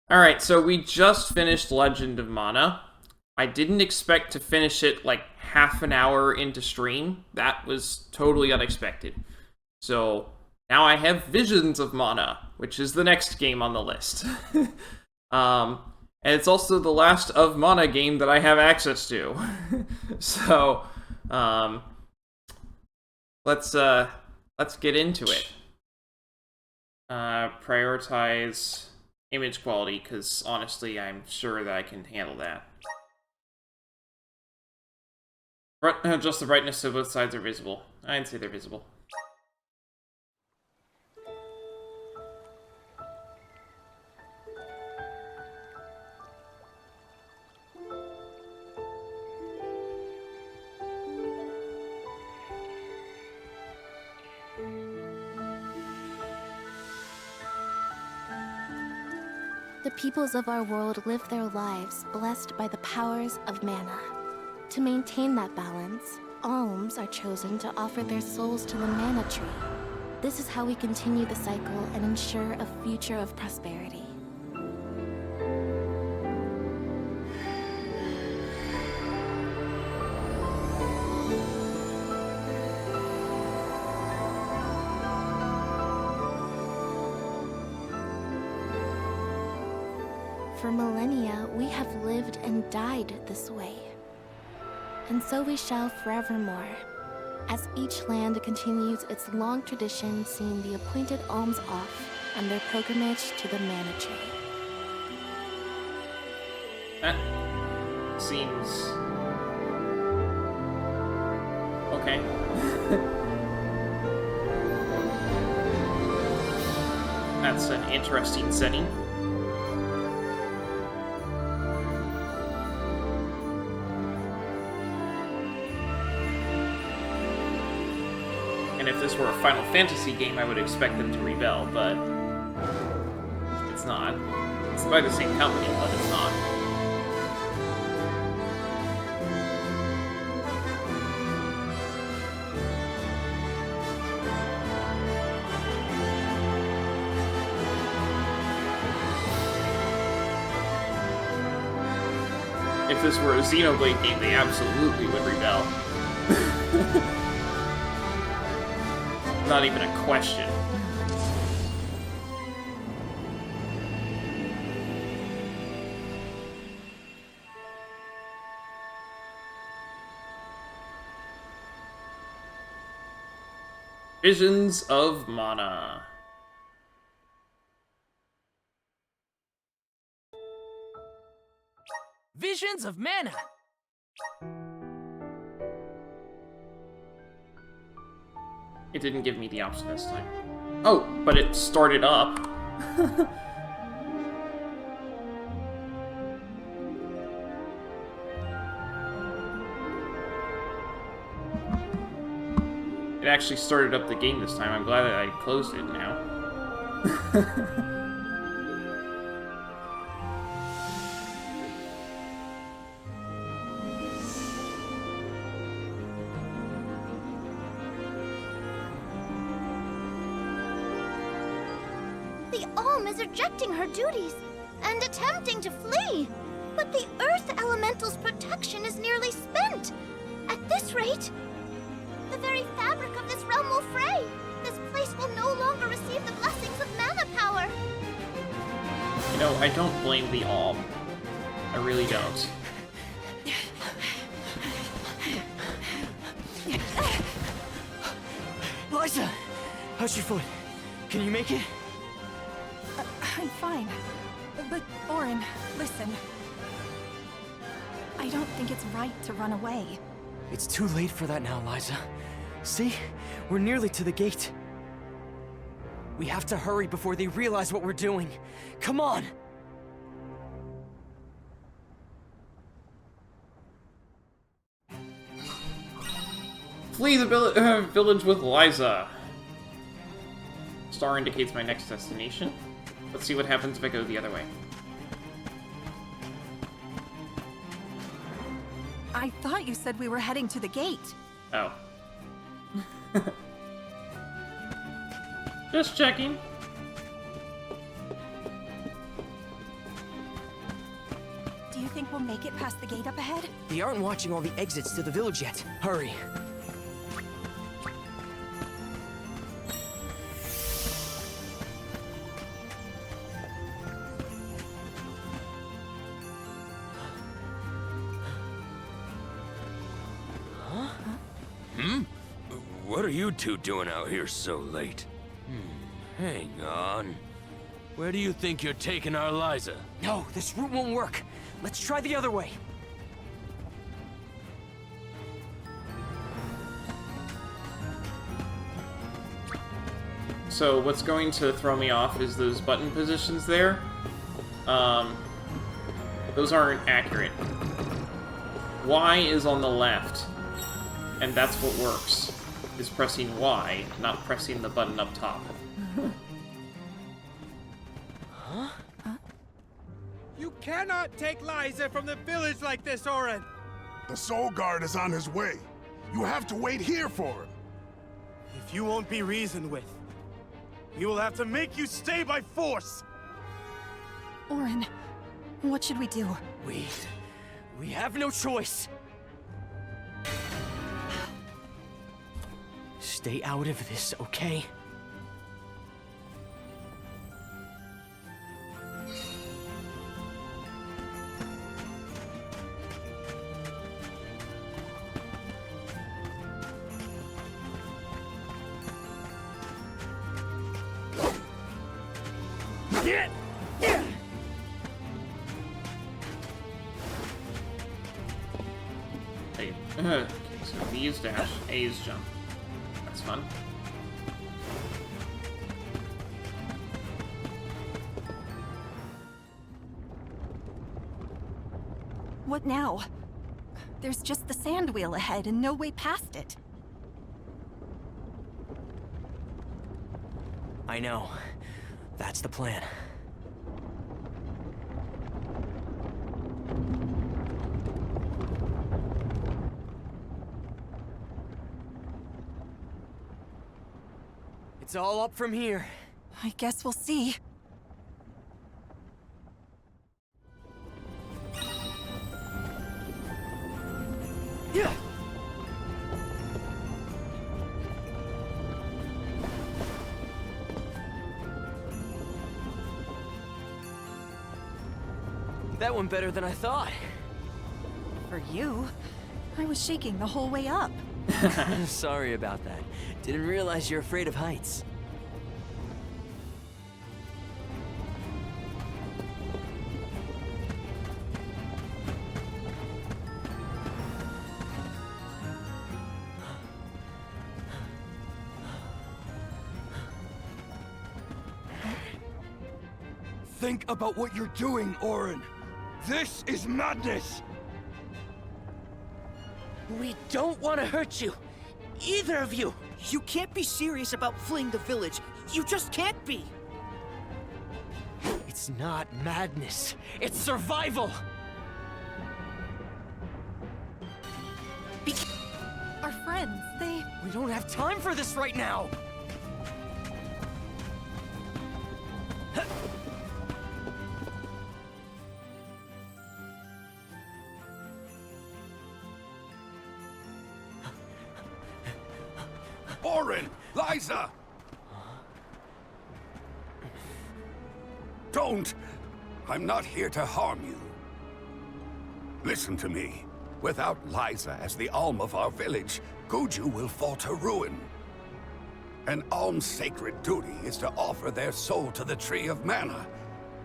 Alright, so we just finished Legend of Mana. I didn't expect to finish it like half an hour into stream. That was totally unexpected. So now I have Visions of Mana, which is the next game on the list. And it's also the last of Mana game that I have access to. So, let's get into it. Prioritize image quality, because honestly, I'm sure that I can handle that. Just the brightness so both sides are visible. I'd say they're visible. The peoples of our world live their lives blessed by the powers of mana. To maintain that balance, alms are chosen to offer their souls to the mana tree. This is how we continue the cycle and ensure a future of prosperity. For millennia, we have lived and died this way. And so we shall forevermore, as each land continues its long tradition seeing the appointed alms off on their pilgrimage to the mana tree. That seems... okay. That's an interesting setting. And if this were a Final Fantasy game, I would expect them to rebel, but it's not. It's by the same company, but it's not. If this were a Xenoblade game, they absolutely would rebel. Not even a question. Visions of Mana. Visions of Mana! It didn't give me the option this time. Oh, but it started up. It actually started up the game this time. I'm glad that I closed it now. The Alm is rejecting her duties and attempting to flee. But the Earth Elemental's protection is nearly spent. At this rate, the very fabric of this realm will fray. This place will no longer receive the blessings of mana power. You know, I don't blame the Alm. I really don't. Liza! How's your foot? Can you make it? I'm fine. But, Orin, listen. I don't think it's right to run away. It's too late for that now, Liza. See? We're nearly to the gate. We have to hurry before they realize what we're doing. Come on! Flee the village with Liza. Star indicates my next destination. Let's see what happens if I go the other way. I thought you said we were heading to the gate. Oh. Just checking. think we'll make it past the gate up ahead? They aren't watching all the exits to the village yet. Hurry. What are you two doing out here so late? Hang on. Where do you think you're taking our Liza? No, this route won't work. Let's try the other way. So what's going to throw me off is those button positions there. Those aren't accurate. Y is on the left, and that's what works, is pressing Y, not pressing the button up top. You cannot take Liza from the village like this, Orin! The Soul Guard is on his way. You have to wait here for him. If you won't be reasoned with, we will have to make you stay by force! Orin, what should we do? We have no choice. Stay out of this, okay? Okay, so B is dash, A is jump. That's fun. What now? There's just the sand wheel ahead and no way past it. I know. That's the plan. It's all up from here. I guess we'll see. Yeah. That went better than I thought. For you, I was shaking the whole way up. Sorry about that. Didn't realize you're afraid of heights. Think about what you're doing, Orin. This is madness! We don't want to hurt you. Either of you. You can't be serious about fleeing the village. You just can't be. It's not madness. It's survival! Our friends, they... We don't have time for this right now! Orin! Liza! Don't! I'm not here to harm you. Listen to me. Without Liza as the Alm of our village, Guju will fall to ruin. An Alm's sacred duty is to offer their soul to the Tree of Mana.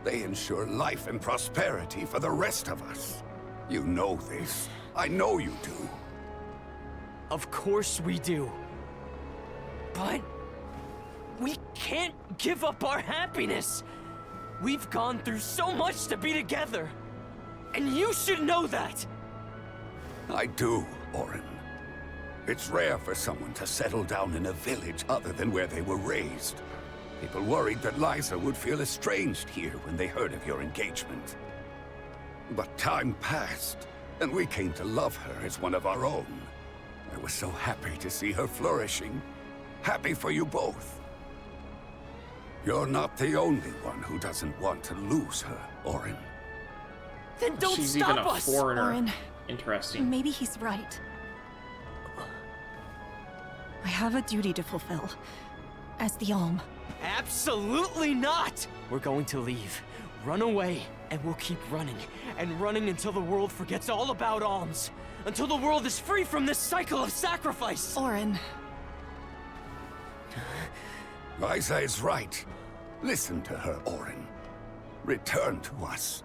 They ensure life and prosperity for the rest of us. You know this. I know you do. Of course we do. But... we can't give up our happiness! We've gone through so much to be together! And you should know that! I do, Orin. It's rare for someone to settle down in a village other than where they were raised. People worried that Liza would feel estranged here when they heard of your engagement. But time passed, and we came to love her as one of our own. I was so happy to see her flourishing. Happy for you both. You're not the only one who doesn't want to lose her, Orin. Then don't She's stop even a us! foreigner. Orin. Interesting. Maybe he's right. I have a duty to fulfill. As the Alm. Absolutely not! We're going to leave. Run away, and we'll keep running. And running until the world forgets all about alms. Until the world is free from this cycle of sacrifice! Orin. Liza is right. Listen to her, Orin. Return to us.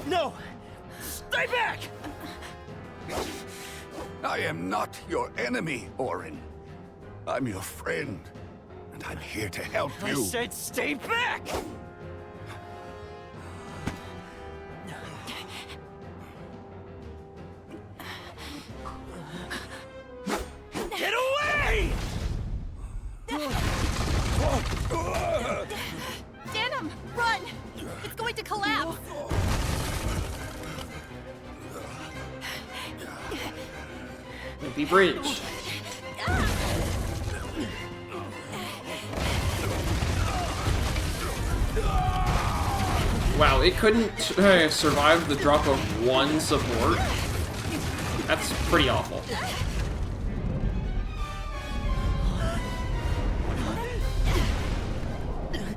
No! Stay back! I am not your enemy, Orin. I'm your friend, and I'm here to help I you. said stay back! Get away! Denim, run! It's going to collapse! Empty bridge. Wow, it couldn't survive the drop of one support? That's pretty awful.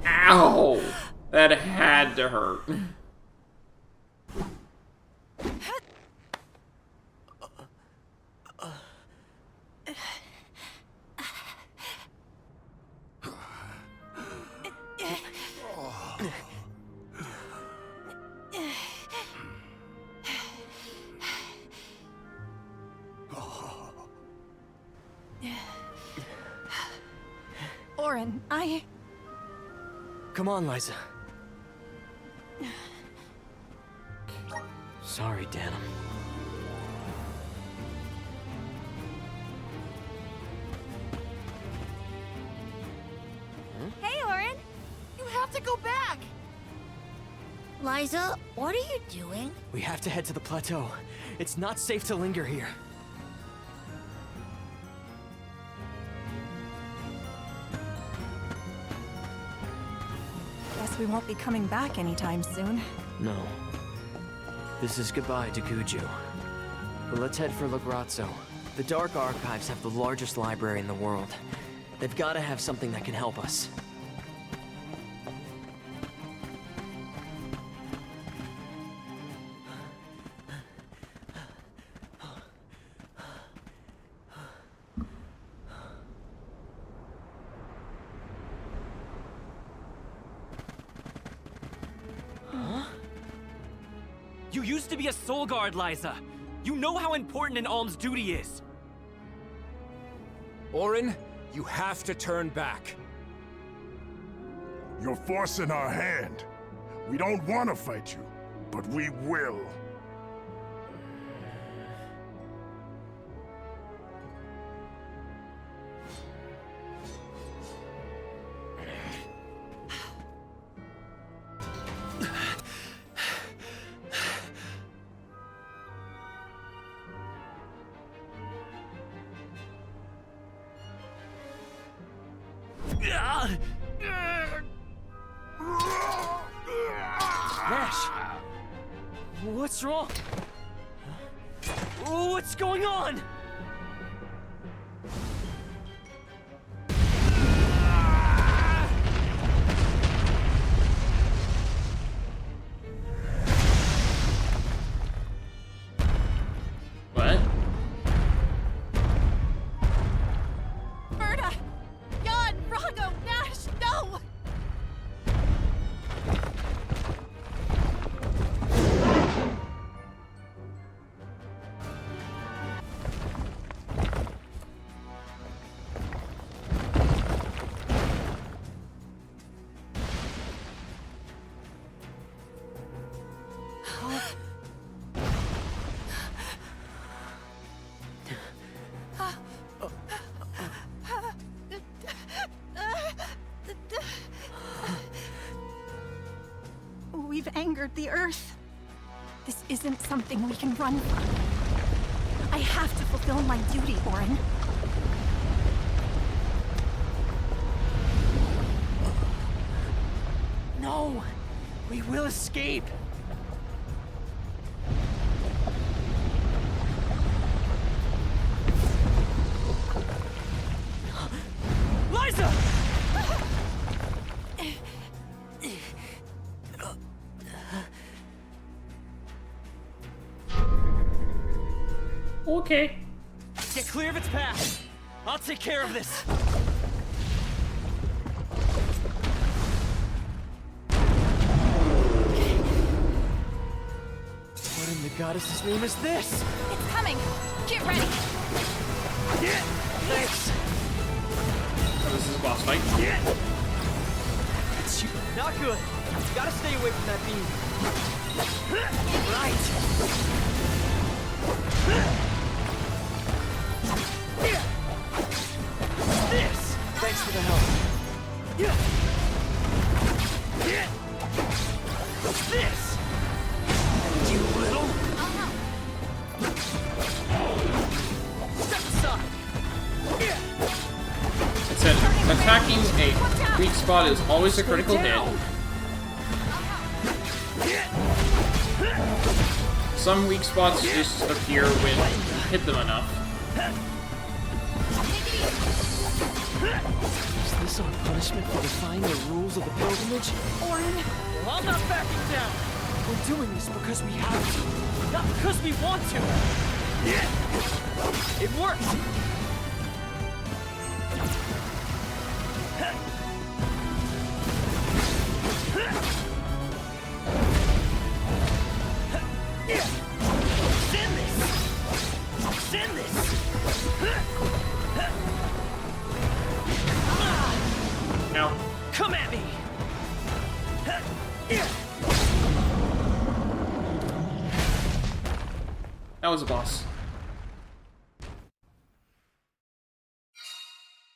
Ow! That had to hurt. Orin, Come on, Liza. Sorry, Denim. Hey, Orin! You have to go back! Liza, what are you doing? We have to head to the plateau. It's not safe to linger here. guess we won't be coming back anytime soon. No. This is goodbye to Guju. But let's head for Lagrazzo. The Dark Archives have the largest library in the world. They've got to have something that can help us. You used to be a soul guard, Liza. You know how important an alm's duty is. Orin, you have to turn back. You're forcing our hand. We don't want to fight you, but we will. Nash! What's wrong? What's going on? What? Berta! Jan! Rago! Nash! No! We've angered the Earth. This isn't something we can run from. I have to fulfill my duty, Orin. We'll escape. Liza! Okay. Get clear of its path. I'll take care of this. What in the goddess's name is this? It's coming. Get ready. Yeah. Thanks. Oh, this is a boss fight. Yeah. It's you. Not good. You gotta stay away from that beam. Right. This. Thanks for the help. This. You little. Step aside. It said attacking a weak spot is always a critical hit. Some weak spots just appear when you hit them enough. Is this our punishment for defying the rules of the pilgrimage? Orin, Well, I'm not backing down. We're doing this because we have to, not because we want to. It worked. Send this. Send this. Now, Come at me. that was a boss.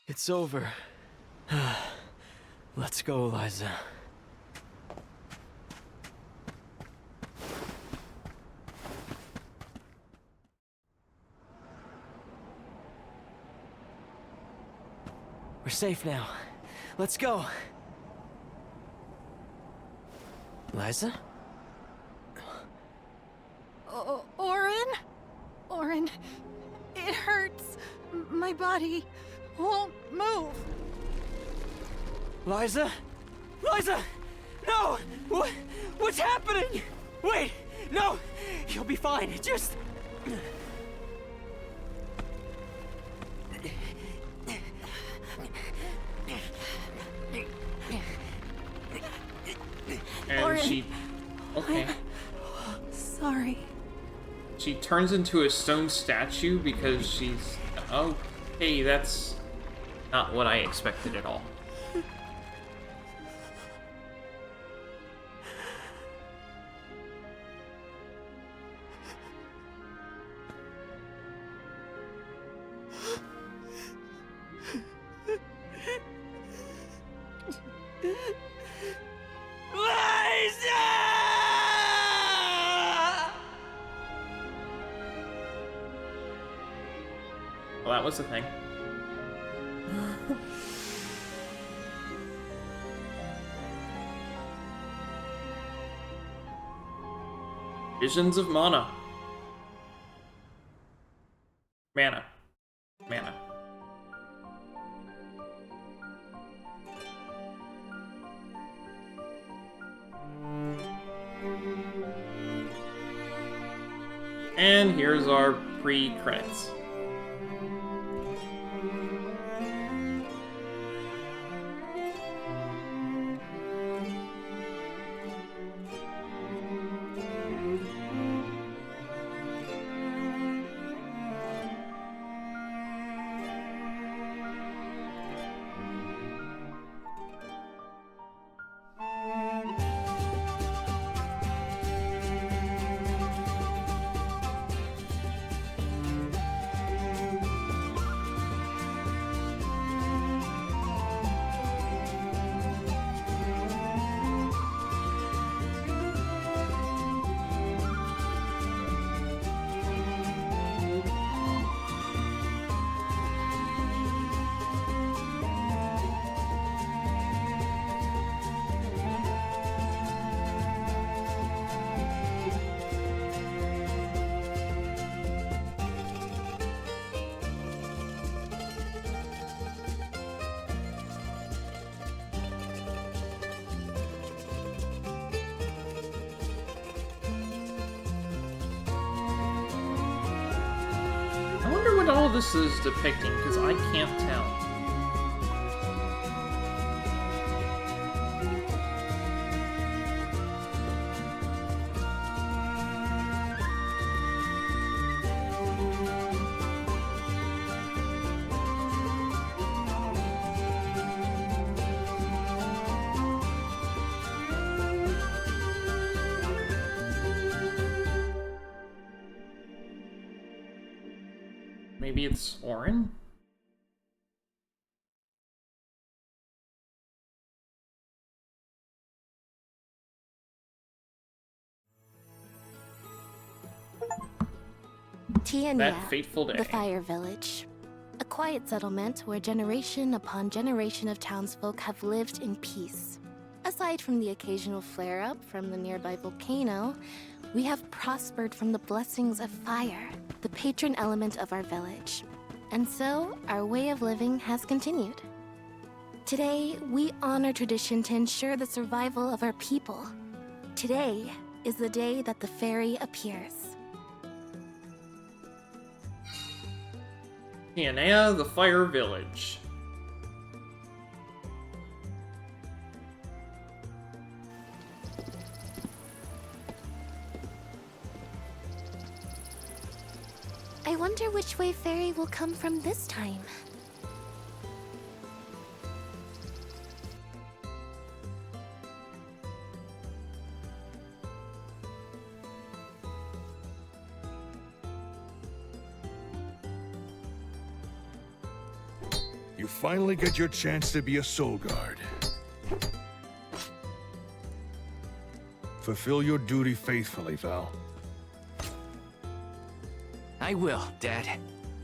It's over. Let's go, Liza. We're safe now. Let's go. Liza? Orin? Orin, it hurts. My body won't move. Liza? Liza! No! What's happening? Wait! No! You'll be fine. Just... And Orin, she... Okay. Sorry. She turns into a stone statue because she's... Okay, that's not what I expected at all. Well, that was the thing. Visions of Mana. Mana. And here's our pre-credits. this is depicting, because I can't tell. Maybe it's Orin? Tiania, That fateful day. the Fire Village. A quiet settlement where generation upon generation of townsfolk have lived in peace. Aside from the occasional flare-up from the nearby volcano, we have prospered from the blessings of fire, the patron element of our village. And so, our way of living has continued. Today, we honor tradition to ensure the survival of our people. Today is the day that the fairy appears. Tiania, the Fire Village. I wonder which way Fairy will come from this time. You finally get your chance to be a soul guard. Fulfill your duty faithfully, Val. I will, Dad.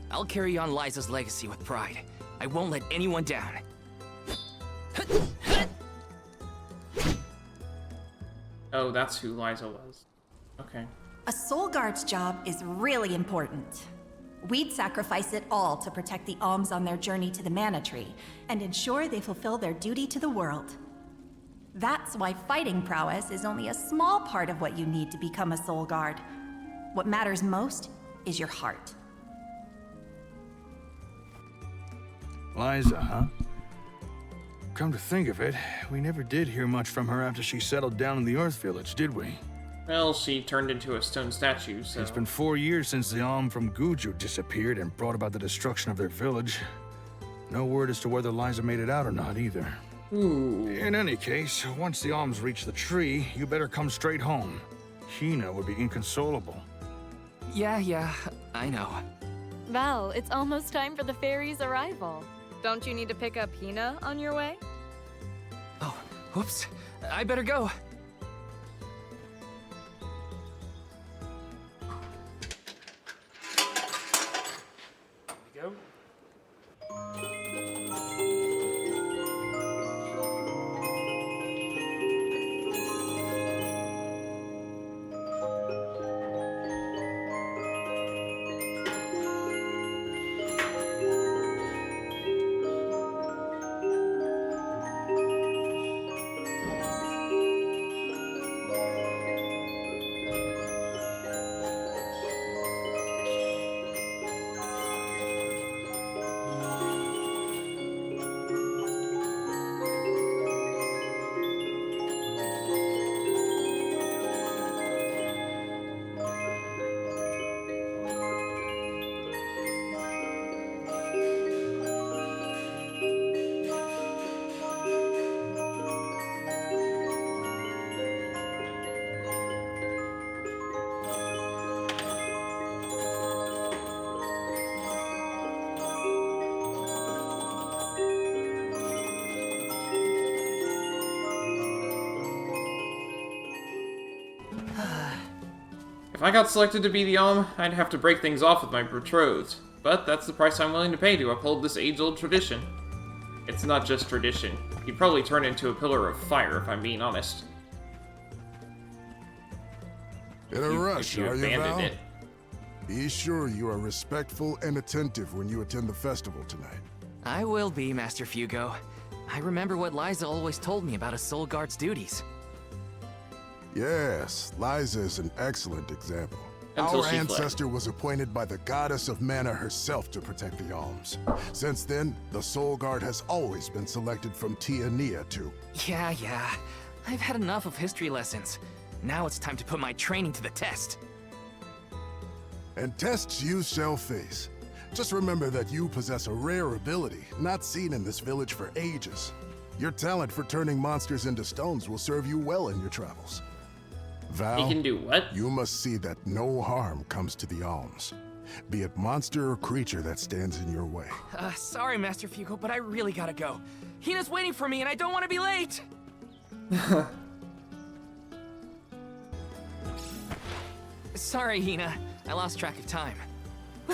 I'll carry on Liza's legacy with pride. I won't let anyone down. Oh, that's who Liza was. Okay. A soul guard's job is really important. We'd sacrifice it all to protect the alms on their journey to the mana tree and ensure they fulfill their duty to the world. That's why fighting prowess is only a small part of what you need to become a soul guard. What matters most is your heart. Liza, huh? Come to think of it, we never did hear much from her after she settled down in the Earth Village, did we? Well, she turned into a stone statue, so... It's been 4 years since the Alm from Guju disappeared and brought about the destruction of their village. No word as to whether Liza made it out or not, either. Ooh. In any case, once the Alms reach the tree, you better come straight home. Hina would be inconsolable. Yeah, I know. Val, it's almost time for the fairy's arrival. Don't you need to pick up Hina on your way? Oh, whoops. I better go. Here we go. If I got selected to be the Alm, I'd have to break things off with my betrothed. But that's the price I'm willing to pay to uphold this age-old tradition. It's not just tradition. You'd probably turn into a pillar of fire, if I'm being honest. In a rush, are you, Val? It. Be sure you are respectful and attentive when you attend the festival tonight. I will be, Master Fugo. I remember what Liza always told me about a soul guard's duties. Yes, Liza is an excellent example. Until Our she ancestor was appointed by the goddess of mana herself to protect the Alms. Since then, the Soul Guard has always been selected from Tiania to... Yeah. I've had enough of history lessons. Now it's time to put my training to the test. And tests you shall face. Just remember that you possess a rare ability, not seen in this village for ages. Your talent for turning monsters into stones will serve you well in your travels. Val, He can do what? you must see that no harm comes to the Alms. Be it monster or creature that stands in your way. Sorry, Master Fugo, but I really gotta go. Hina's waiting for me and I don't want to be late! Sorry, Hina. I lost track of time.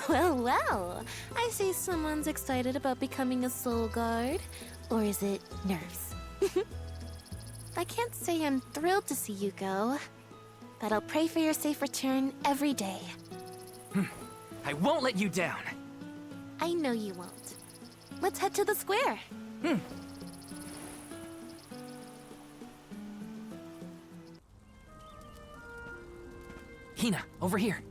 Well, I see someone's excited about becoming a Soul Guard. Or is it nerves? I can't say I'm thrilled to see you go, but I'll pray for your safe return every day. I won't let you down. I know you won't. Let's head to the square. Hina, over here.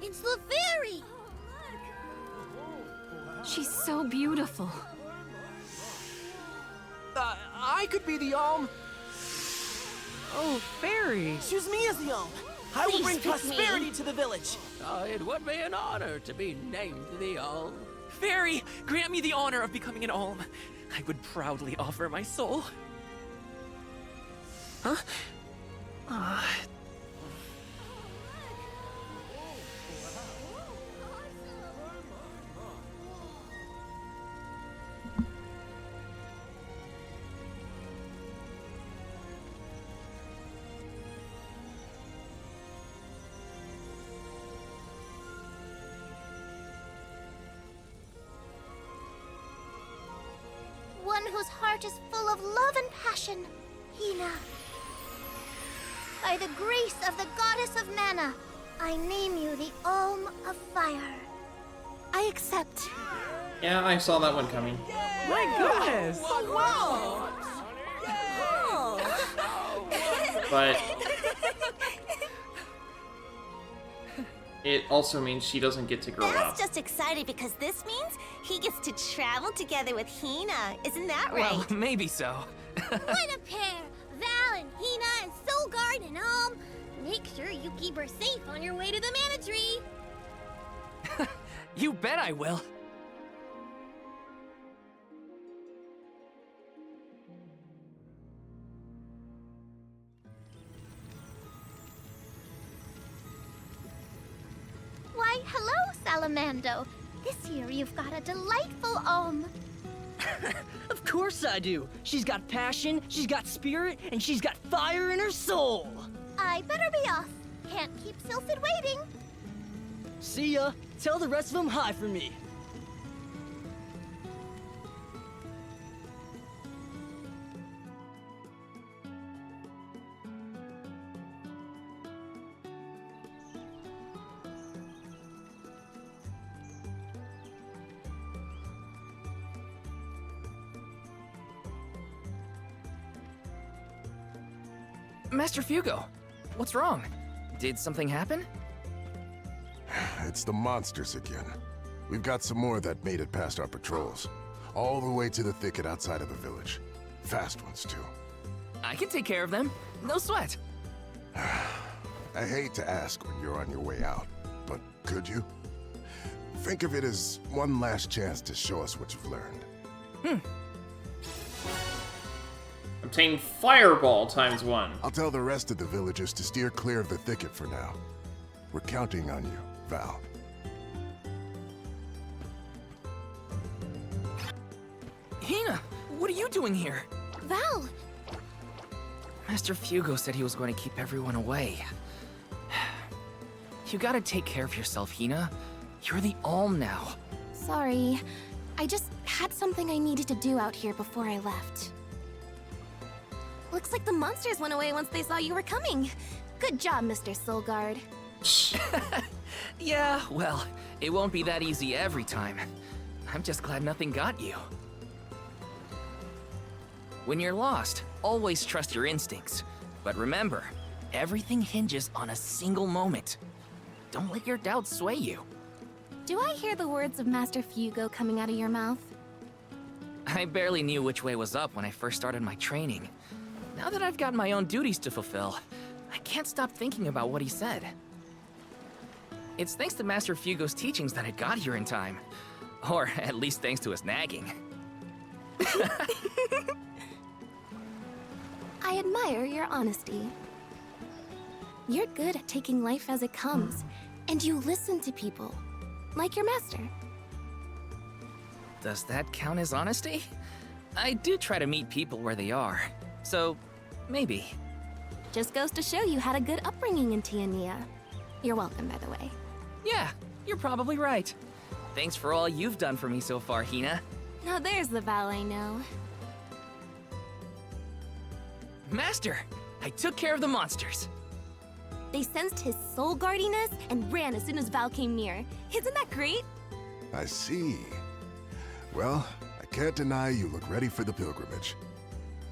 It's Laveri! She's so beautiful. I could be the Alm. Oh, fairies. Choose me as the Alm. I will Please bring pick me. prosperity to the village. It would be an honor to be named the Alm. Fairy, grant me the honor of becoming an Alm. I would proudly offer my soul. Huh? One whose heart is full of love and passion, Hina. By the grace of the goddess of mana, I name you the Alm of Fire. I accept. Yeah, I saw that one coming. My goodness! But it also means she doesn't get to grow up. Dad's just excited because this means he gets to travel together with Hina. Isn't that right? Well, maybe so. What a pair! Val and Hina and Soul Guard and Alm. Make sure you keep her safe on your way to the Mana Tree. You bet I will. Why, hello, Salamando. This year you've got a delightful Alm. Of course I do. She's got passion, she's got spirit, and she's got fire in her soul. I better be off. Can't keep Sylphid waiting. See ya. Tell the rest of them hi for me. Master Fugo, what's wrong? Did something happen? It's the monsters again. We've got some more that made it past our patrols. All the way to the thicket outside of the village. Fast ones, too. I can take care of them. No sweat. I hate to ask when you're on your way out, but could you? Think of it as one last chance to show us what you've learned. Obtain Fireball ×1. I'll tell the rest of the villagers to steer clear of the thicket for now. We're counting on you, Val. Hina, what are you doing here? Val! Master Fugo said he was going to keep everyone away. You gotta take care of yourself, Hina. You're the Alm now. Sorry. I just had something I needed to do out here before I left. Looks like the monsters went away once they saw you were coming. Good job, Mr. Soul Guard. Yeah, well, it won't be that easy every time. I'm just glad nothing got you. When you're lost, always trust your instincts. But remember, everything hinges on a single moment. Don't let your doubts sway you. Do I hear the words of Master Fugo coming out of your mouth? I barely knew which way was up when I first started my training. Now that I've got my own duties to fulfill, I can't stop thinking about what he said. It's thanks to Master Fugo's teachings that I got here in time. Or at least thanks to his nagging. I admire your honesty. You're good at taking life as it comes, and you listen to people, like your master. Does that count as honesty? I do try to meet people where they are, so maybe. Just goes to show you had a good upbringing in Tiania. You're welcome, by the way. Yeah, you're probably right. Thanks for all you've done for me so far, Hina. Now there's the Val I know. Master, I took care of the monsters. They sensed his soul guardiness and ran as soon as Val came near. Isn't that great? I see. Well, I can't deny you look ready for the pilgrimage.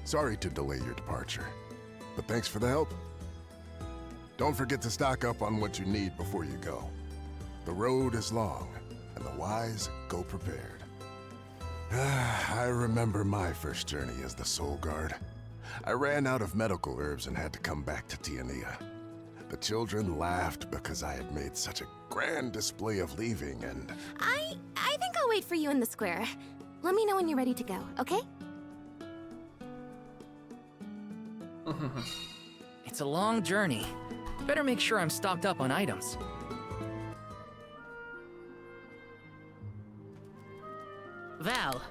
Sorry to delay your departure, but thanks for the help. Don't forget to stock up on what you need before you go. The road is long, and the wise go prepared. I remember my first journey as the Soul Guard. I ran out of medical herbs and had to come back to Tiania. The children laughed because I had made such a grand display of leaving, and... I think I'll wait for you in the square. Let me know when you're ready to go, okay? It's a long journey. Better make sure I'm stocked up on items. Val.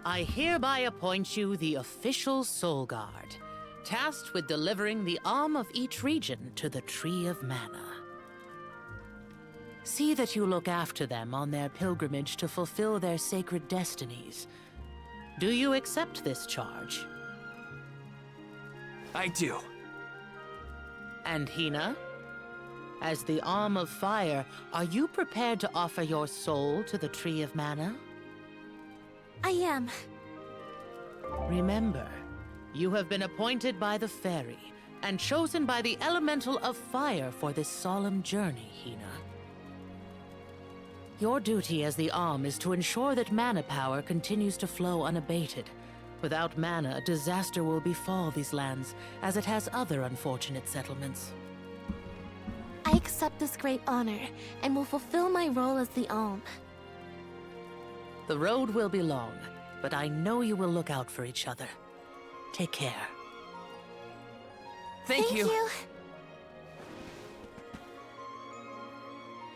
I hereby appoint you the official Soul Guard, tasked with delivering the arm of each region to the Tree of Mana. See that you look after them on their pilgrimage to fulfill their sacred destinies. Do you accept this charge? I do. And Hina? As the Arm of Fire, are you prepared to offer your soul to the Tree of Mana? I am. Remember, you have been appointed by the Fairy and chosen by the Elemental of Fire for this solemn journey, Hina. Your duty as the Arm is to ensure that mana power continues to flow unabated. Without mana, disaster will befall these lands, as it has other unfortunate settlements. I accept this great honor, and will fulfill my role as the Alm. The road will be long, but I know you will look out for each other. Take care. Thank you.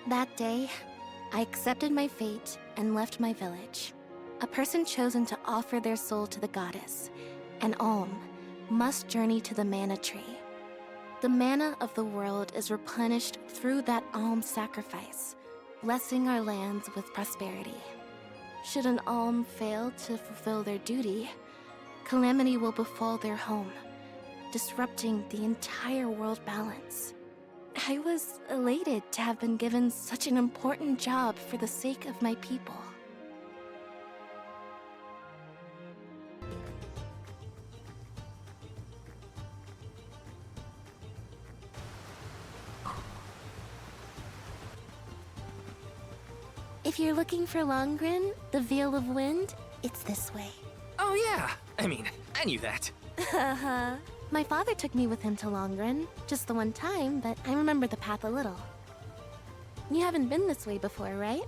That day, I accepted my fate and left my village. A person chosen to offer their soul to the goddess, an Alm, must journey to the mana tree. The mana of the world is replenished through that Alm sacrifice, blessing our lands with prosperity. Should an Alm fail to fulfill their duty, calamity will befall their home, disrupting the entire world balance. I was elated to have been given such an important job for the sake of my people. If you're looking for Longren, the Veil of Wind, it's this way. Oh yeah! I mean, I knew that. Haha. My father took me with him to Longren, just the one time, but I remember the path a little. You haven't been this way before, right?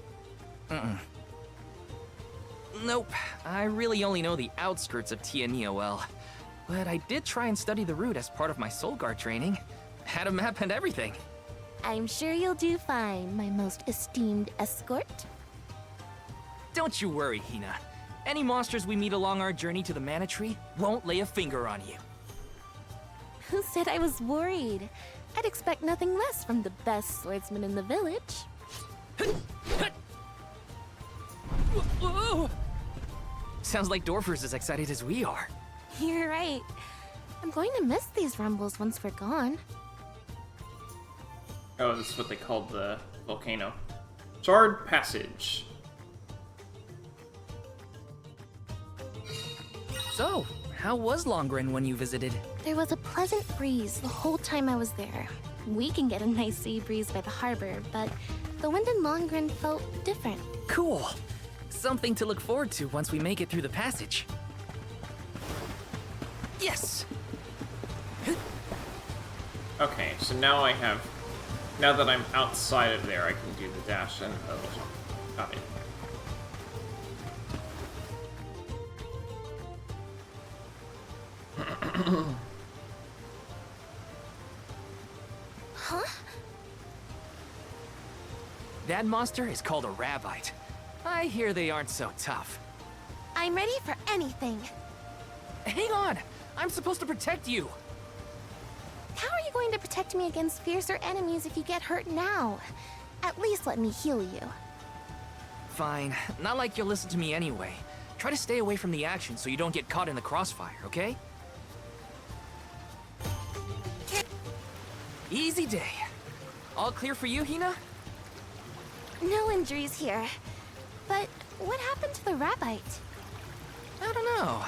Nope. I really only know the outskirts of Tiania well. But I did try and study the route as part of my Soul Guard training. Had a map and everything. I'm sure you'll do fine, my most esteemed escort. Don't you worry, Hina. Any monsters we meet along our journey to the Mana Tree won't lay a finger on you. Who said I was worried? I'd expect nothing less from the best swordsman in the village. Sounds like Dorfer's as excited as we are. You're right. I'm going to miss these rumbles once we're gone. Oh, this is what they called the volcano. Charred Passage. So, how was Longren when you visited? There was a pleasant breeze the whole time I was there. We can get a nice sea breeze by the harbor, but the wind in Longren felt different. Cool. Something to look forward to once we make it through the passage. Yes! Okay, so now I have... Now that I'm outside of there, I can do the dash and... Oh, got it. Huh? That monster is called a Rabbite. I hear they aren't so tough. I'm ready for anything. Hang on! I'm supposed to protect you! How are you going to protect me against fiercer enemies if you get hurt now? At least let me heal you. Fine. Not like you'll listen to me anyway. Try to stay away from the action so you don't get caught in the crossfire, okay? Easy day. All clear for you, Hina? No injuries here. But what happened to the Rabbite? I don't know.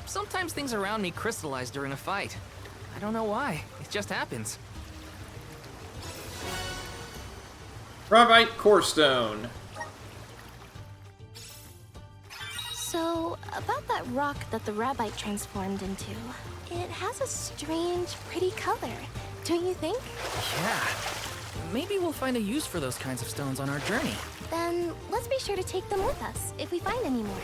Sometimes things around me crystallize during a fight. I don't know why. It just happens. Rabbite Core Stone. So, about that rock that the Rabbite transformed into, it has a strange, pretty color, don't you think? Yeah. Maybe we'll find a use for those kinds of stones on our journey. Then let's be sure to take them with us if we find any more.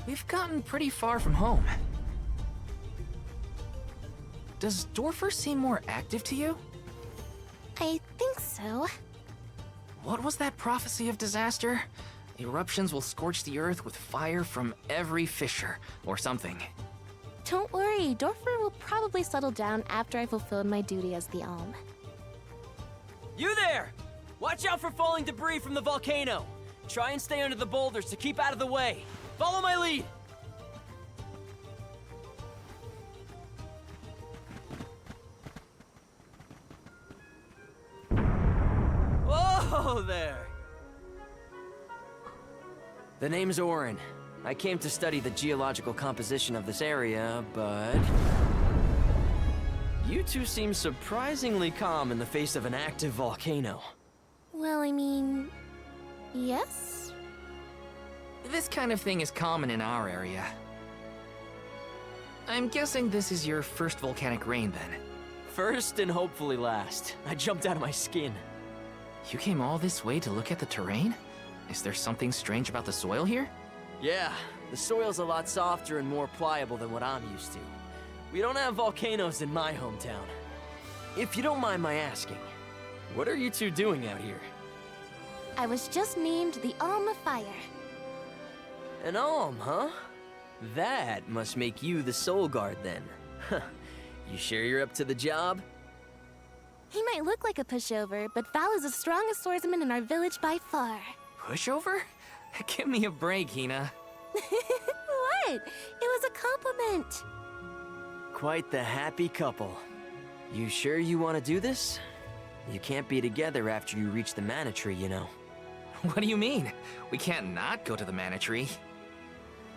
We've gotten pretty far from home. Does Dorfer seem more active to you? I think so. What was that prophecy of disaster? Eruptions will scorch the earth with fire from every fissure, or something. Don't worry, Dorfer will probably settle down after I fulfilled my duty as the Alm. You there! Watch out for falling debris from the volcano! Try and stay under the boulders to keep out of the way! Follow my lead! Whoa there! The name's Orin. I came to study the geological composition of this area, but... You two seem surprisingly calm in the face of an active volcano. Well, I mean... yes? This kind of thing is common in our area. I'm guessing this is your first volcanic rain, then. First and hopefully last. I jumped out of my skin. You came all this way to look at the terrain? Is there something strange about the soil here? Yeah, the soil's a lot softer and more pliable than what I'm used to. We don't have volcanoes in my hometown. If you don't mind my asking, what are you two doing out here? I was just named the Alm of Fire. An Alm, huh? That must make you the Soul Guard then. You sure you're up to the job? He might look like a pushover, but Val is the strongest swordsman in our village by far. Pushover? Give me a break, Hina. What? It was a compliment. Quite the happy couple. You sure you want to do this? You can't be together after you reach the mana tree, you know. What do you mean? We can't not go to the mana tree.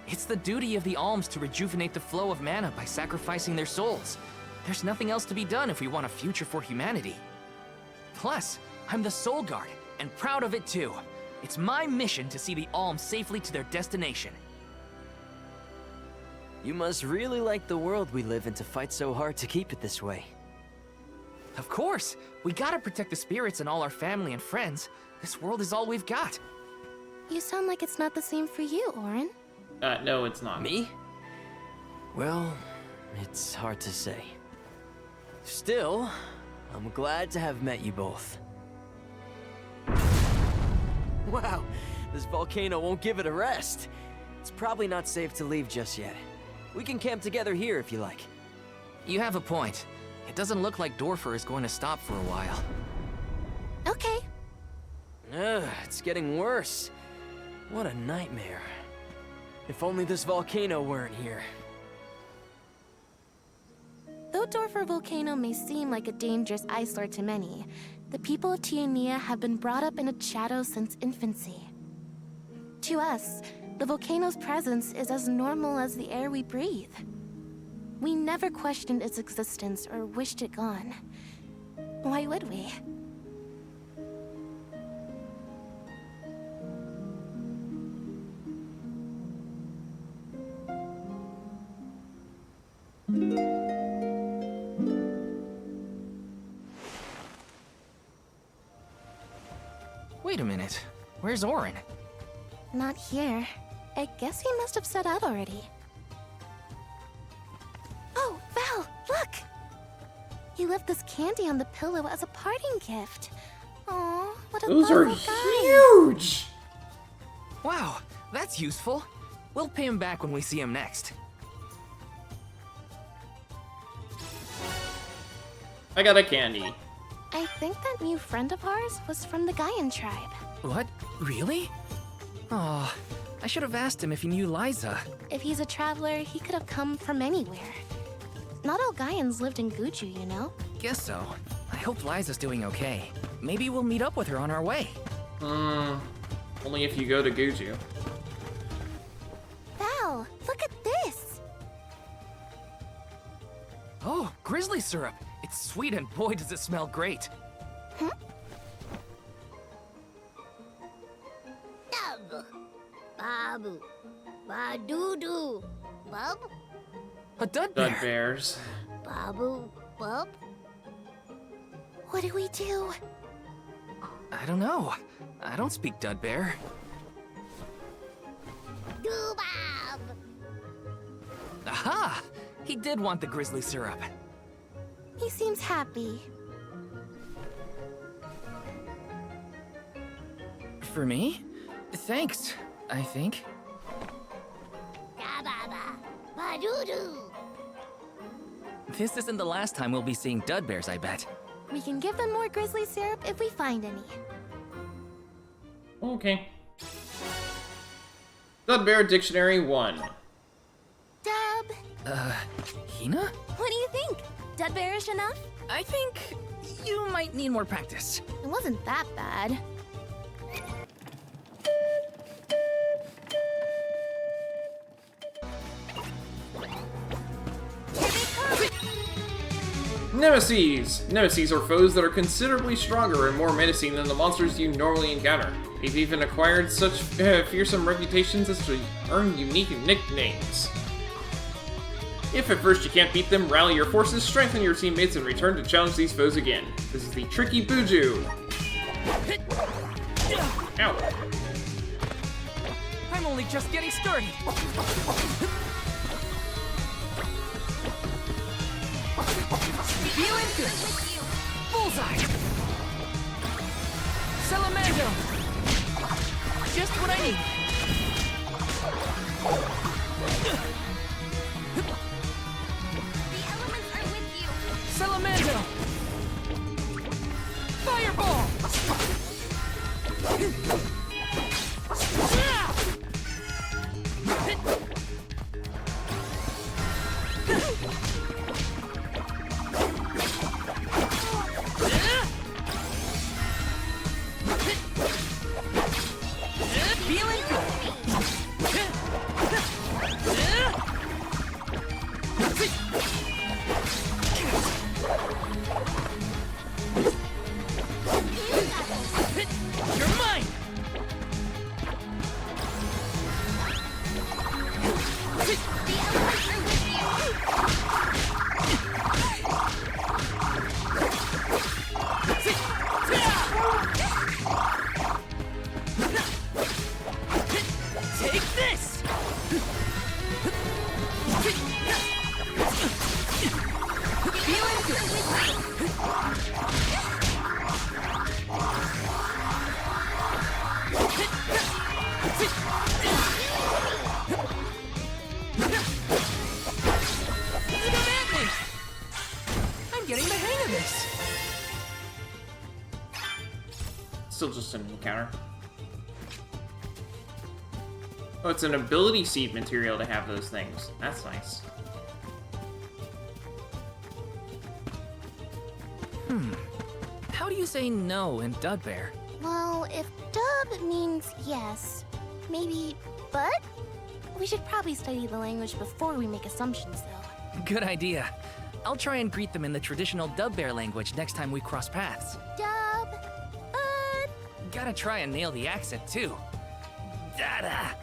It's the duty of the alms to rejuvenate the flow of mana by sacrificing their souls. There's nothing else to be done if we want a future for humanity. Plus, I'm the Soul Guard, and proud of it too. It's my mission to see the alms safely to their destination. You must really like the world we live in to fight so hard to keep it this way. Of course! We gotta protect the spirits and all our family and friends. This world is all we've got. You sound like it's not the same for you, Orin. No, it's not. Me? Well, it's hard to say. Still, I'm glad to have met you both. Wow, this volcano won't give it a rest. It's probably not safe to leave just yet. We can camp together here if you like. You have a point. It doesn't look like Dorfer is going to stop for a while. Okay. It's getting worse. What a nightmare. If only this volcano weren't here. Though Dorfer Volcano may seem like a dangerous eyesore to many, the people of Tiania have been brought up in its shadow since infancy. To us, the volcano's presence is as normal as the air we breathe. We never questioned its existence or wished it gone. Why would we? Wait a minute. Where's Orin? Not here. I guess he must have set out already. Oh, Val, look! He left this candy on the pillow as a parting gift. Aw, what a Those are thoughtful guy. huge! Wow, that's useful. We'll pay him back when we see him next. I got a candy. I think that new friend of ours was from the Gaian tribe. What? Really? Oh, I should have asked him if he knew Liza. If he's a traveler, he could have come from anywhere. Not all Gaians lived in Guju, you know? Guess so. I hope Liza's doing okay. Maybe we'll meet up with her on our way. Only if you go to Guju. Val, look at this! Oh, grizzly syrup. It's sweet and boy does it smell great. Babu, Badudu, Bub, A dud Dud bear. bears. Babu, Bub. What do we do? I don't know. I don't speak dud bear. Dubab. Aha! He did want the grizzly syrup. He seems happy. For me? Thanks, I think. Dababa, Badudu. This isn't the last time we'll be seeing dud bears, I bet. We can give them more grizzly syrup if we find any. Okay. Dud Bear Dictionary 1. Dub, Hina? what do you think? Dud bearish enough? I think you might need more practice. It wasn't that bad. Nemesis! Nemesis are foes that are considerably stronger and more menacing than the monsters you normally encounter. They've even acquired such fearsome reputations as to earn unique nicknames. If at first you can't beat them, rally your forces, strengthen your teammates, and return to challenge these foes again. This is the Tricky Buju. Ow. I'm only just getting started. Feeling good. Bullseye. Salamando. Just what I need. The elements are with you. still just an encounter. Oh, it's an ability seed material to have those things. That's nice. How do you say no in Dugbear? Well, if dub means yes, maybe but? We should probably study the language before we make assumptions, though. Good idea. I'll try and greet them in the traditional Dugbear language next time we cross paths. Dub, bud. Gotta try and nail the accent, too. Dada!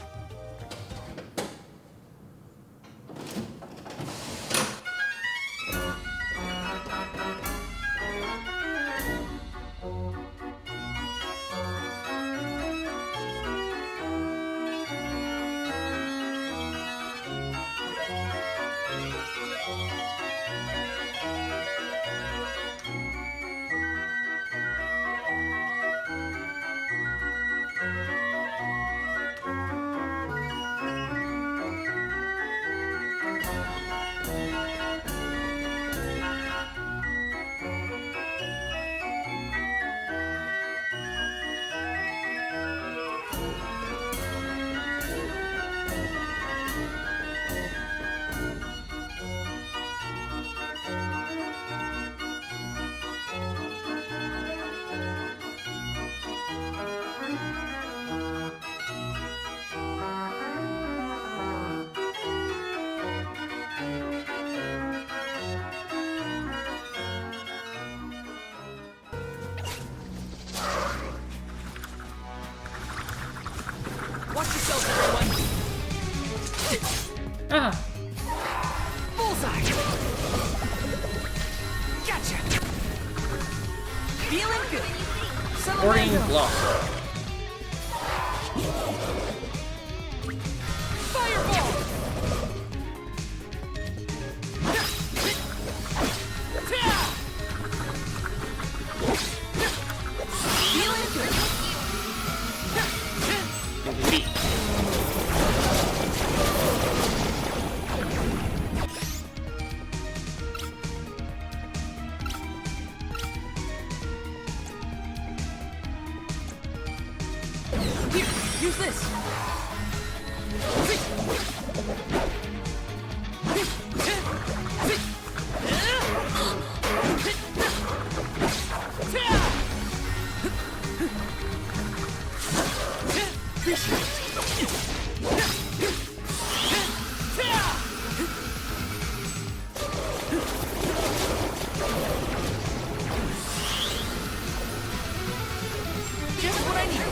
Watch yourselves, everyone! Ah! Bullseye! Gotcha! Feeling good! Boarding block. Fireball! Feeling good! Here, use this! Just what I need.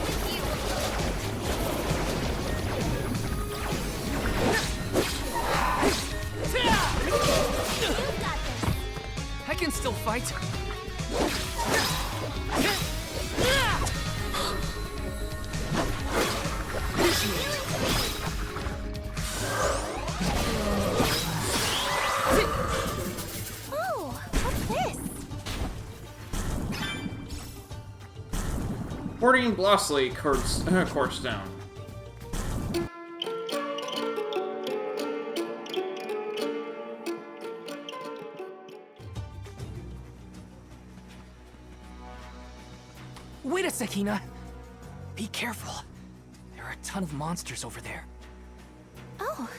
I can still fight. Oh, what's this? Boarding Blossley course down. Wait a sec, Hina. Be careful. There are a ton of monsters over there. Oh,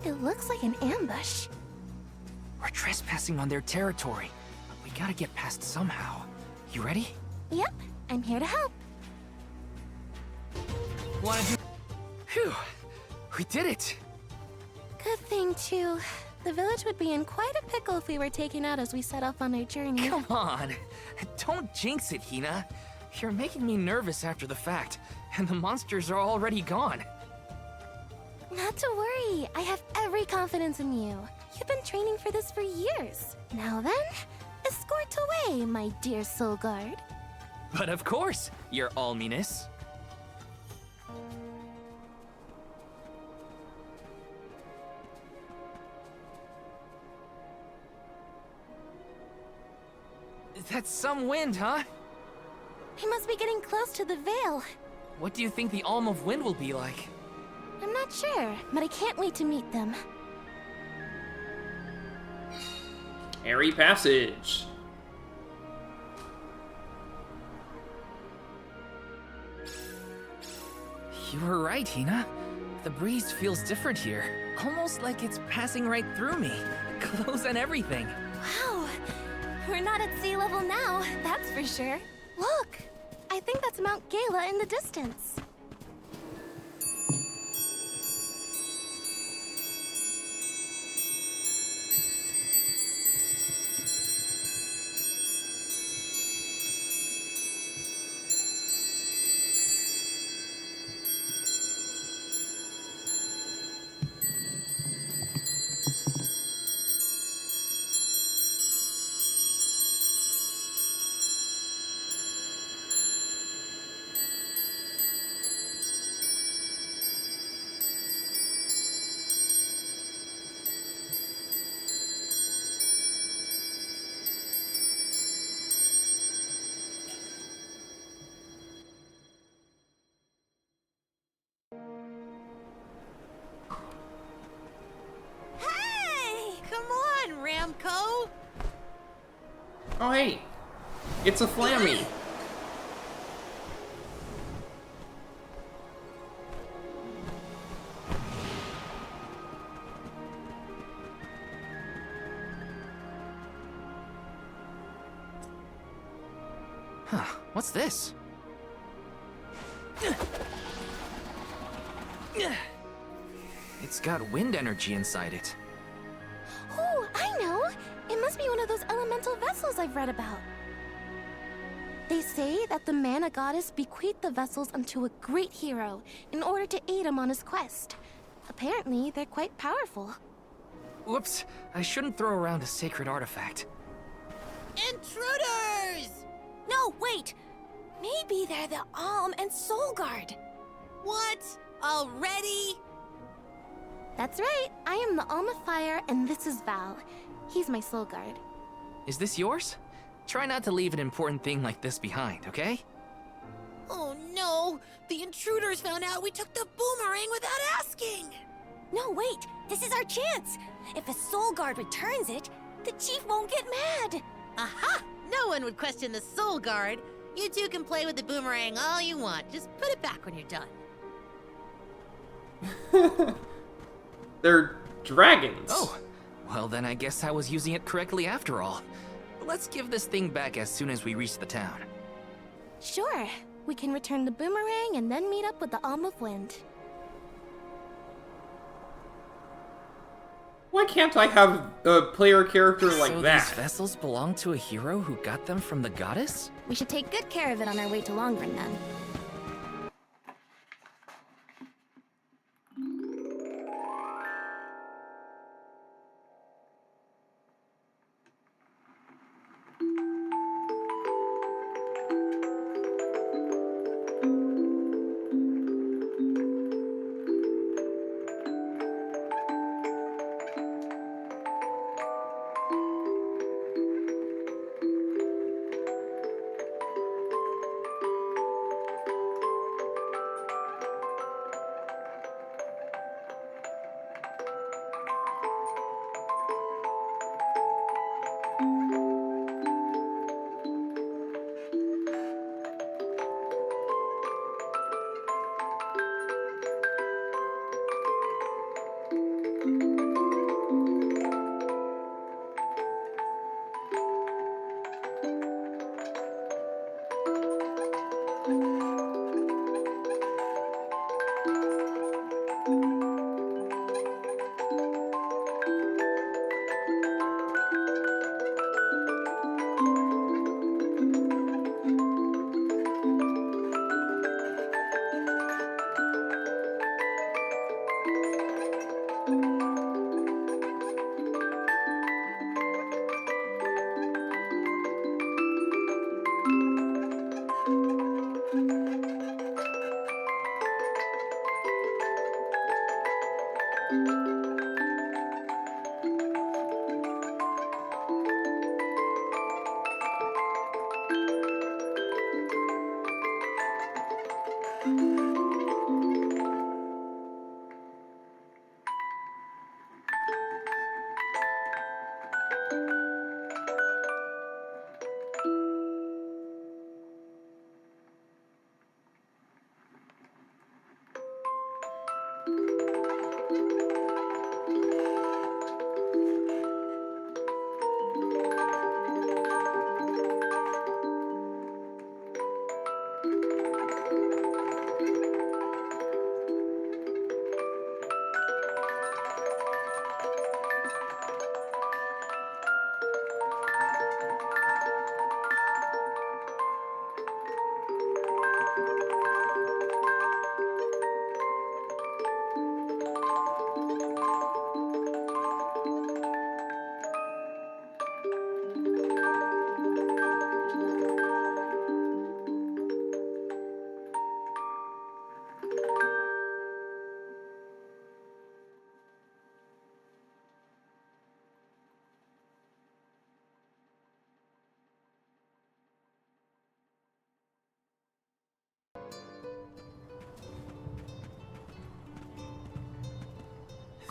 it looks like an ambush. We're trespassing on their territory. We gotta get past somehow. You ready? Yep, I'm here to help. Wanna do... Phew! We did it! Good thing, too. The village would be in quite a pickle if we were taken out as we set off on our journey. Come on! Don't jinx it, Hina. You're making me nervous after the fact, and the monsters are already gone. Not to worry, I have every confidence in you. You've been training for this for years. Now then, escort away, my dear soul guard. But of course, your alminess. That's some wind, huh? I must be getting close to the Veil. What do you think the Alm of Wind will be like? I'm not sure, but I can't wait to meet them. Airy Passage. You were right, Hina. The breeze feels different here. Almost like it's passing right through me. Clothes and everything. Wow! We're not at sea level now, that's for sure. Look! I think that's Mount Gala in the distance. Ramco? Oh, hey. It's a Flammy. Huh, what's this? It's got wind energy inside it. Oh, I know! It must be one of those elemental vessels I've read about. They say that the mana goddess bequeathed the vessels unto a great hero in order to aid him on his quest. Apparently, they're quite powerful. Whoops, I shouldn't throw around a sacred artifact. Intruders! No, wait! Maybe they're the Alm and Soul Guard. What? Already? That's right. I am the Alm of Fire, and this is Val. He's my Soul Guard. Is this yours? Try not to leave an important thing like this behind, okay? Oh no! The intruders found out we took the boomerang without asking! No, wait! This is our chance! If a Soul Guard returns it, the Chief won't get mad! Aha! No one would question the Soul Guard. You two can play with the boomerang all you want. Just put it back when you're done. They're dragons. Oh, well then I guess I was using it correctly after all. Let's give this thing back as soon as we reach the town. Sure. We can return the boomerang and then meet up with the Alm of Wind. Why can't I have a player character like so that? These vessels belong to a hero who got them from the goddess? We should take good care of it on our way to Longrun then.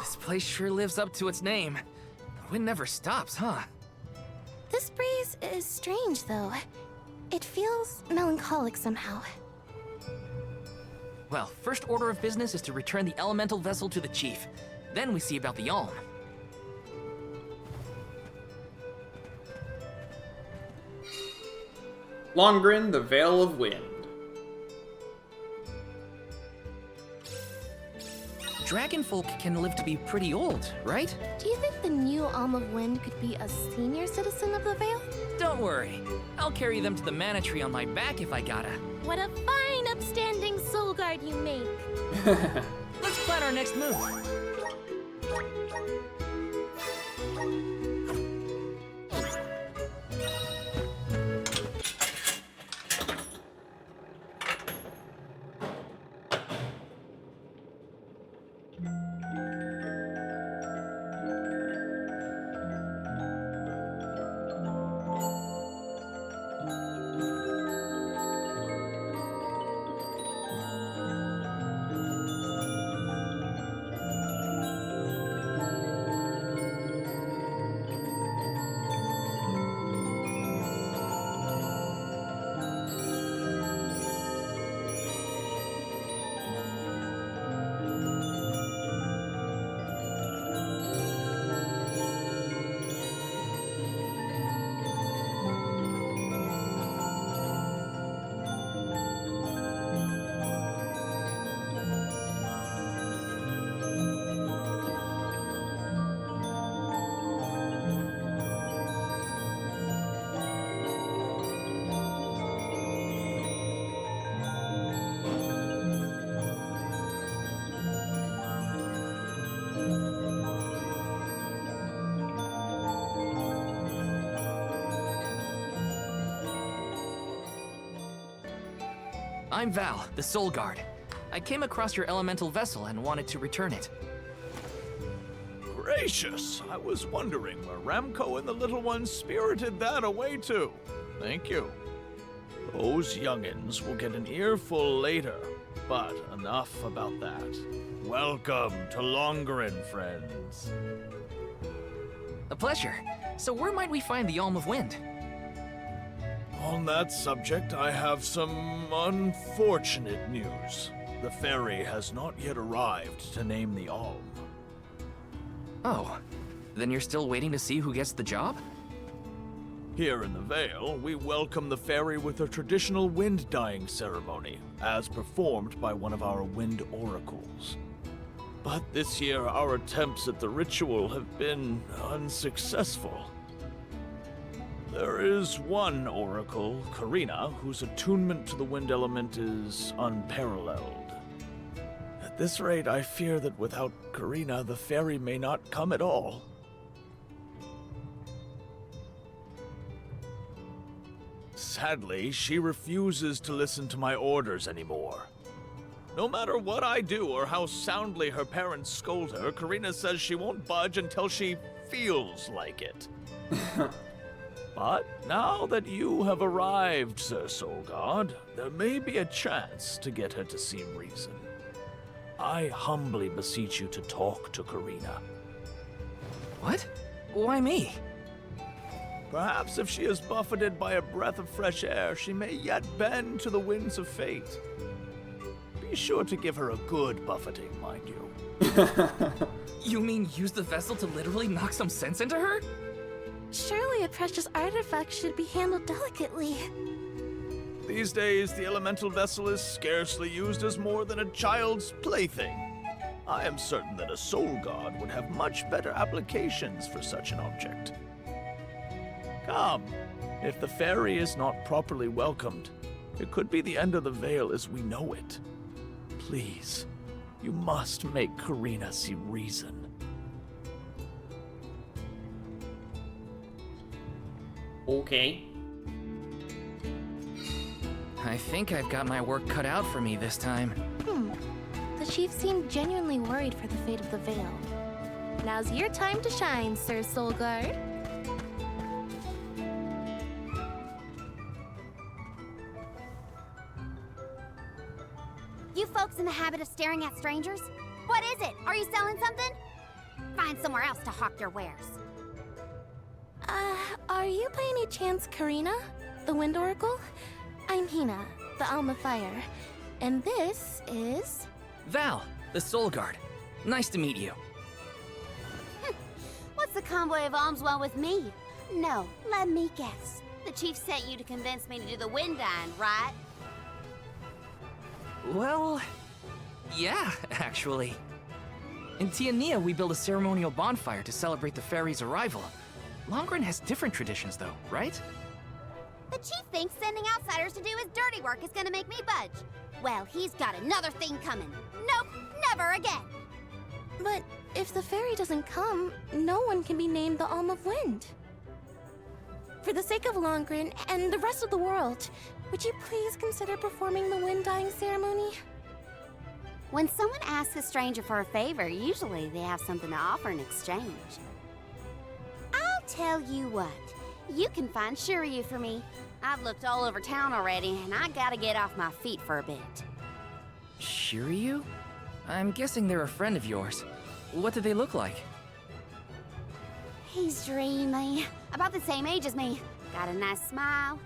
This place sure lives up to its name. The wind never stops, huh? This breeze is strange, though. It feels melancholic somehow. Well, first order of business is to return the elemental vessel to the chief. Then we see about the Alm. Longrin, the Veil of Wind. Dragonfolk can live to be pretty old, right? Do you think the new Alm of Wind could be a senior citizen of the Vale? Don't worry. I'll carry them to the Mana Tree on my back if I gotta. What a fine, upstanding soul guard you make. Let's plan our next move. I'm Val, the Soul Guard. I came across your elemental vessel and wanted to return it. Gracious! I was wondering where Ramco and the little ones spirited that away to. Thank you. Those youngins will get an earful later, but enough about that. Welcome to Longrin, friends. A pleasure. So where might we find the Alm of Wind? On that subject, I have some unfortunate news. The ferry has not yet arrived to name the Alm. Oh, then you're still waiting to see who gets the job? Here in the Vale, we welcome the ferry with a traditional wind-dyeing ceremony, as performed by one of our wind oracles. But this year, our attempts at the ritual have been unsuccessful. There is one oracle, Karina, whose attunement to the wind element is unparalleled. At this rate, I fear that without Karina, the ferry may not come at all. Sadly, she refuses to listen to my orders anymore. No matter what I do or how soundly her parents scold her, Karina says she won't budge until she feels like it. But now that you have arrived, Sir Soul God, there may be a chance to get her to see reason. I humbly beseech you to talk to Karina. What? Why me? Perhaps if she is buffeted by a breath of fresh air, she may yet bend to the winds of fate. Be sure to give her a good buffeting, mind you. You mean use the vessel to literally knock some sense into her? Surely a precious artifact should be handled delicately. These days, the elemental vessel is scarcely used as more than a child's plaything. I am certain that a soul god would have much better applications for such an object. Come, if the ferry is not properly welcomed, it could be the end of the Vale as we know it. Please, you must make Karina see reason. Okay. I think I've got my work cut out for me this time. The chief seemed genuinely worried for the fate of the Vale. Now's your time to shine, Sir Soul Guard. You folks in the habit of staring at strangers? What is it? Are you selling something? find somewhere else to hawk your wares. Are you by any chance Karina, the Wind Oracle? I'm Hina, the Alma Fire. And this is... Val, the Soul Guard. Nice to meet you. What's the convoy of alms want with me? No, let me guess. The chief sent you to convince me to do the wind dine, right? Well, yeah, actually. In Tiania, we build a ceremonial bonfire to celebrate the fairy's arrival. Longren has different traditions, though, right? The chief thinks sending outsiders to do his dirty work is gonna make me budge. Well, he's got another thing coming. Nope, never again. But if the fairy doesn't come, no one can be named the Alm of Wind. For the sake of Longren and the rest of the world, would you please consider performing the wind dyeing ceremony? When someone asks a stranger for a favor, usually they have something to offer in exchange. I'll tell you what, you can find Shiryu for me. I've looked all over town already, and I gotta get off my feet for a bit. Shiryu? I'm guessing they're a friend of yours. What do they look like? He's dreamy. About the same age as me. Got a nice smile.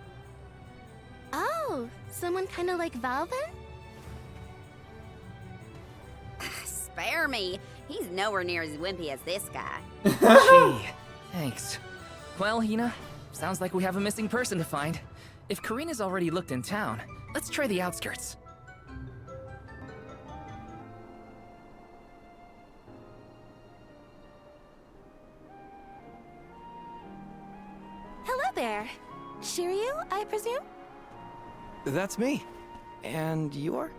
Oh, someone kind of like Val then? Spare me. He's nowhere near as wimpy as this guy. Gee, thanks. Well, Hina, sounds like we have a missing person to find. If Karina's already looked in town, let's try the outskirts. Hello there. Shiryu, I presume? That's me. And you are?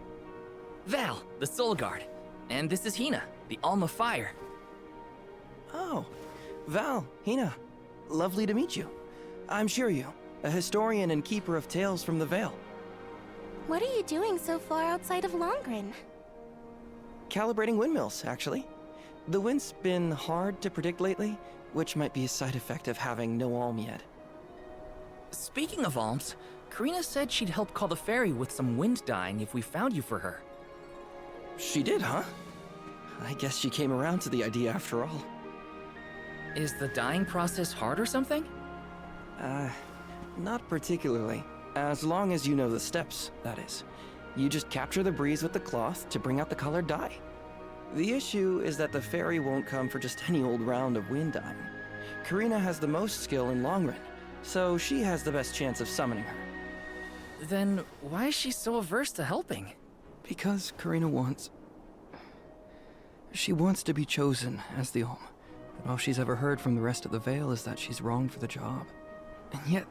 Val, the Soul Guard. And this is Hina, the Alma Fire. Oh, Val, Hina. Lovely to meet you. I'm Shiryu, a historian and keeper of tales from the Vale. What are you doing so far outside of Longren? Calibrating windmills, actually. The wind's been hard to predict lately, which might be a side effect of having no alm yet. Speaking of alms, Karina said she'd help call the fairy with some wind dyeing if we found you for her. She did, huh? I guess she came around to the idea after all. Is the dyeing process hard or something? Not particularly. As long as you know the steps, that is. You just capture the breeze with the cloth to bring out the colored dye. The issue is that the fairy won't come for just any old round of wind dyeing. Karina has the most skill in Longren, so she has the best chance of summoning her. Then why is she so averse to helping? Because Karina wants... She wants to be chosen as the Alm. But all she's ever heard from the rest of the Vale is that she's wrong for the job. And yet...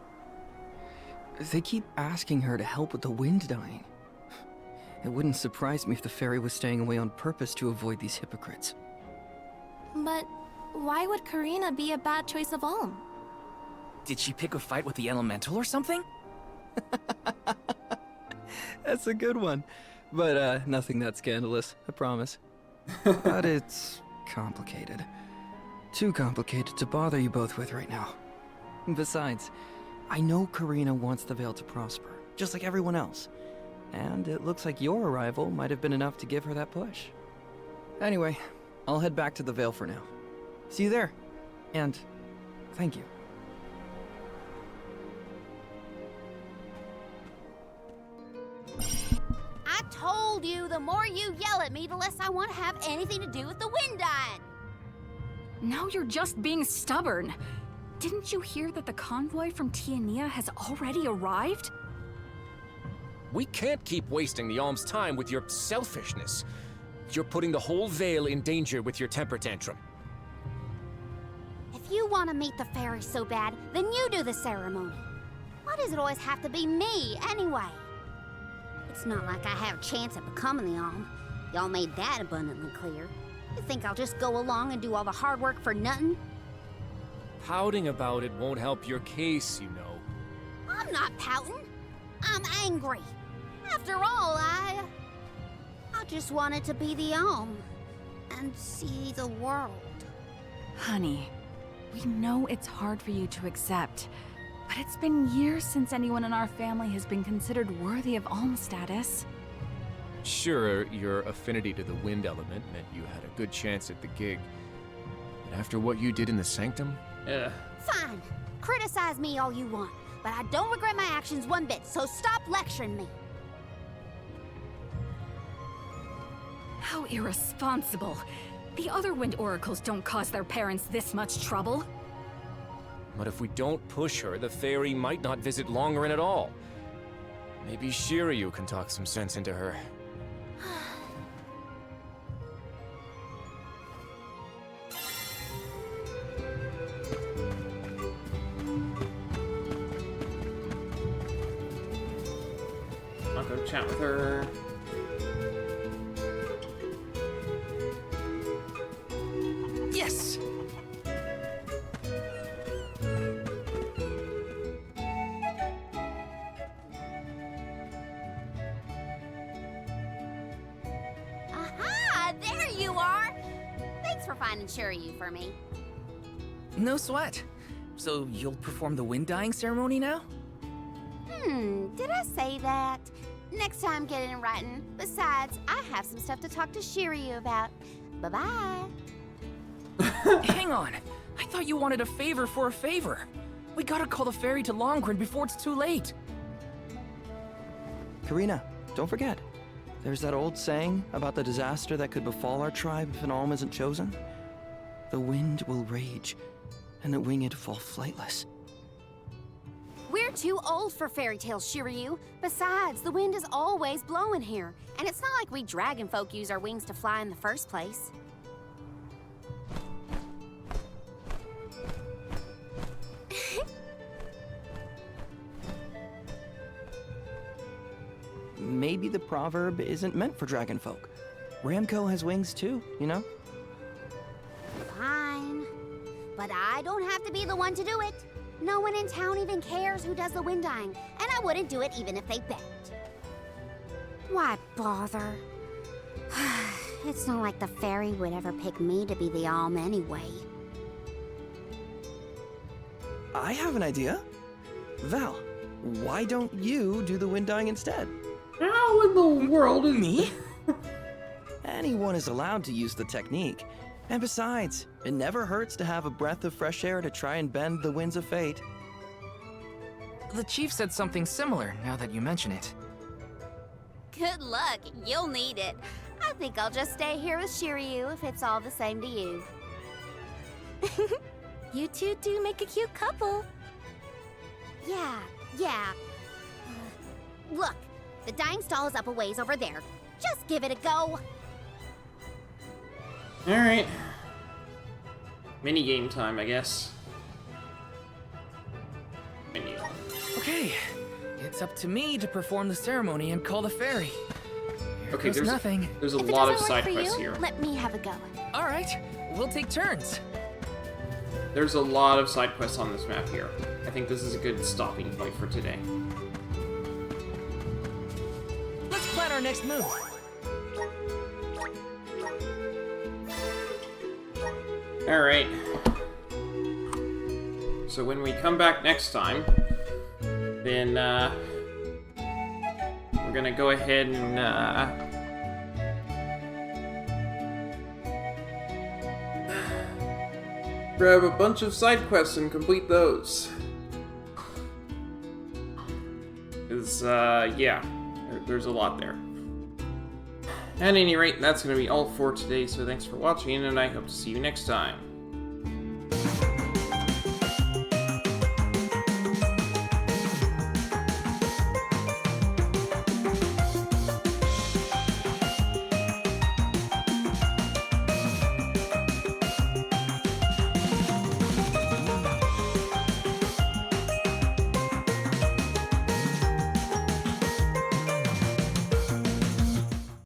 they keep asking her to help with the wind dyeing. It wouldn't surprise me if the fairy was staying away on purpose to avoid these hypocrites. But why would Karina be a bad choice of Alm? Did she pick a fight with the elemental or something? That's a good one. But nothing that scandalous, I promise. But it's complicated. Too complicated to bother you both with right now. Besides, I know Karina wants the Vale to prosper, just like everyone else. And it looks like your arrival might have been enough to give her that push. Anyway, I'll head back to the Vale for now. See you there. And thank you. I told you, the more you yell at me, the less I want to have anything to do with the wind dyeing. Now you're just being stubborn. Didn't you hear that the convoy from Tiania has already arrived? We can't keep wasting the Alm's time with your selfishness. You're putting the whole Vale in danger with your temper tantrum. If you want to meet the fairy so bad, then you do the ceremony. Why does it always have to be me, anyway? It's not like I have a chance at becoming the Alm. Y'all made that abundantly clear. You think I'll just go along and do all the hard work for nothing? Pouting about it won't help your case, you know. I'm not pouting. I'm angry. After all, I just wanted to be the Alm and see the world. Honey, we know it's hard for you to accept, but it's been years since anyone in our family has been considered worthy of Alm status. Sure, your affinity to the wind element meant you had a good chance at the gig. But after what you did in the Sanctum? Yeah. Fine. Criticize me all you want, but I don't regret my actions one bit, so stop lecturing me. How irresponsible. The other Wind Oracles don't cause their parents this much trouble. But if we don't push her, the fairy might not visit Longren at all. Maybe Shiryu can talk some sense into her. I'll go chat with her. Yes! Aha! There you are! Thanks for finding Shiryu for me. No sweat. So you'll perform the wind dyeing ceremony now? Did I say that? Next time, get it in writing. Besides, I have some stuff to talk to Shiryu about. Bye-bye. Hang on. I thought you wanted a favor for a favor. We gotta call the ferry to Longren before it's too late. Karina, don't forget. There's that old saying about the disaster that could befall our tribe if an alm isn't chosen. The wind will rage, and the winged fall flightless. We're too old for fairy tales, Shiryu. Besides, the wind is always blowing here, and it's not like we dragon folk use our wings to fly in the first place. Maybe the proverb isn't meant for dragon folk. Ramco has wings too, you know? Fine. But I don't have to be the one to do it. No one in town even cares who does the wind dyeing, and I wouldn't do it even if they begged. Why bother? It's not like the fairy would ever pick me to be the alm anyway. I have an idea. Val, why don't you do the wind dyeing instead? How in the world is me? Anyone is allowed to use the technique. And besides, it never hurts to have a breath of fresh air to try and bend the winds of fate. The chief said something similar, now that you mention it. Good luck, you'll need it. I think I'll just stay here with Shiryu if it's all the same to you. You two do make a cute couple. Yeah. Look, the dyeing stall is up a ways over there. Just give it a go. Alright. Mini game time, I guess. Menu. Okay, it's up to me to perform the ceremony and call the fairy. Okay, there's nothing. There's a If it lot of doesn't side work for quests you, here. let me have a go. All right, we'll take turns. There's a lot of side quests on this map here. I think this is a good stopping point for today. Let's plan our next move. Alright. So when we come back next time, then we're gonna go ahead and grab a bunch of side quests and complete those. 'Cause, yeah, there's a lot there. At any rate, that's going to be all for today, so thanks for watching, and I hope to see you next time.